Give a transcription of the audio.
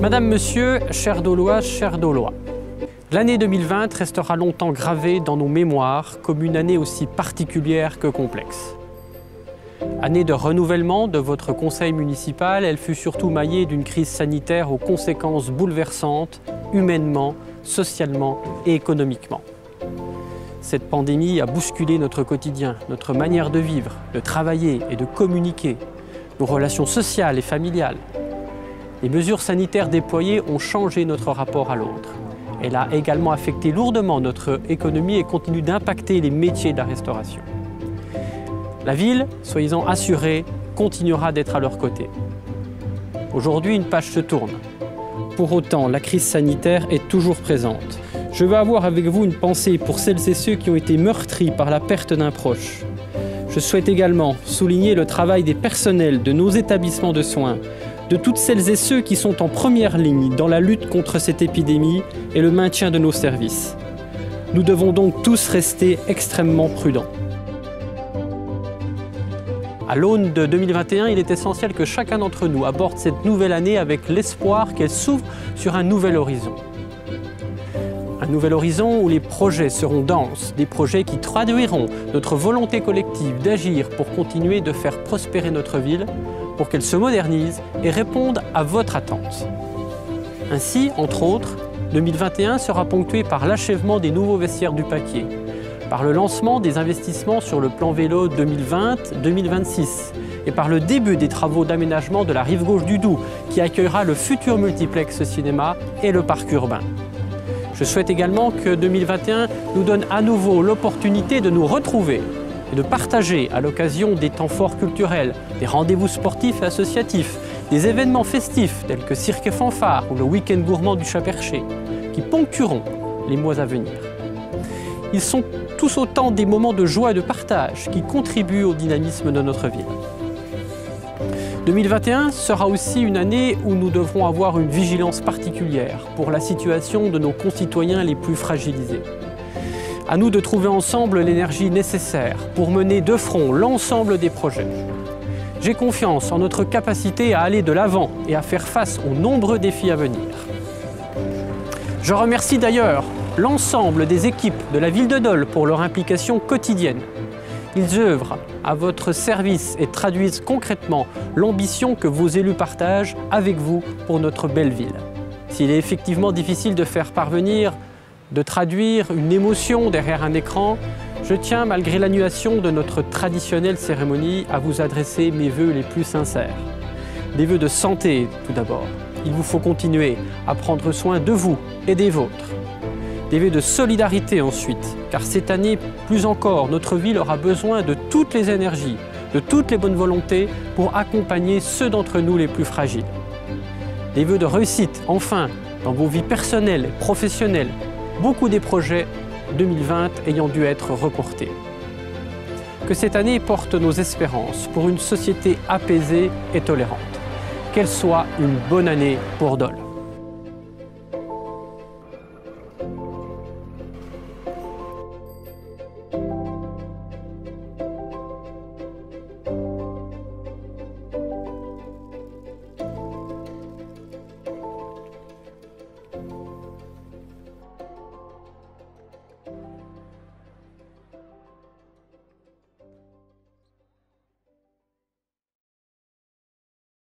Madame, Monsieur, chers Doloises, chers Dolois, l'année 2020 restera longtemps gravée dans nos mémoires comme une année aussi particulière que complexe. Année de renouvellement de votre conseil municipal, elle fut surtout maillée d'une crise sanitaire aux conséquences bouleversantes, humainement, socialement et économiquement. Cette pandémie a bousculé notre quotidien, notre manière de vivre, de travailler et de communiquer, nos relations sociales et familiales. Les mesures sanitaires déployées ont changé notre rapport à l'autre. Elle a également affecté lourdement notre économie et continue d'impacter les métiers de la restauration. La ville, soyez-en assurés, continuera d'être à leur côté. Aujourd'hui, une page se tourne. Pour autant, la crise sanitaire est toujours présente. Je veux avoir avec vous une pensée pour celles et ceux qui ont été meurtris par la perte d'un proche. Je souhaite également souligner le travail des personnels de nos établissements de soins, de toutes celles et ceux qui sont en première ligne dans la lutte contre cette épidémie et le maintien de nos services. Nous devons donc tous rester extrêmement prudents. À l'aune de 2021, il est essentiel que chacun d'entre nous aborde cette nouvelle année avec l'espoir qu'elle s'ouvre sur un nouvel horizon. Un nouvel horizon où les projets seront denses, des projets qui traduiront notre volonté collective d'agir pour continuer de faire prospérer notre ville, pour qu'elle se modernise et réponde à votre attente. Ainsi, entre autres, 2021 sera ponctué par l'achèvement des nouveaux vestiaires du Paquier, par le lancement des investissements sur le plan vélo 2020-2026 et par le début des travaux d'aménagement de la rive gauche du Doubs qui accueillera le futur multiplex cinéma et le parc urbain. Je souhaite également que 2021 nous donne à nouveau l'opportunité de nous retrouver et de partager à l'occasion des temps forts culturels, des rendez-vous sportifs et associatifs, des événements festifs tels que Cirque et Fanfare ou le week-end gourmand du Chat-Perché, qui ponctueront les mois à venir. Ils sont tous autant des moments de joie et de partage qui contribuent au dynamisme de notre ville. 2021 sera aussi une année où nous devrons avoir une vigilance particulière pour la situation de nos concitoyens les plus fragilisés. À nous de trouver ensemble l'énergie nécessaire pour mener de front l'ensemble des projets. J'ai confiance en notre capacité à aller de l'avant et à faire face aux nombreux défis à venir. Je remercie d'ailleurs l'ensemble des équipes de la ville de Dole pour leur implication quotidienne. Ils œuvrent à votre service et traduisent concrètement l'ambition que vos élus partagent avec vous pour notre belle ville. S'il est effectivement difficile de faire parvenir, de traduire une émotion derrière un écran, je tiens, malgré l'annulation de notre traditionnelle cérémonie, à vous adresser mes vœux les plus sincères. Des vœux de santé, tout d'abord. Il vous faut continuer à prendre soin de vous et des vôtres. Des vœux de solidarité ensuite, car cette année, plus encore, notre ville aura besoin de toutes les énergies, de toutes les bonnes volontés pour accompagner ceux d'entre nous les plus fragiles. Des vœux de réussite, enfin, dans vos vies personnelles et professionnelles, beaucoup des projets 2020 ayant dû être reportés. Que cette année porte nos espérances pour une société apaisée et tolérante. Qu'elle soit une bonne année pour Dole.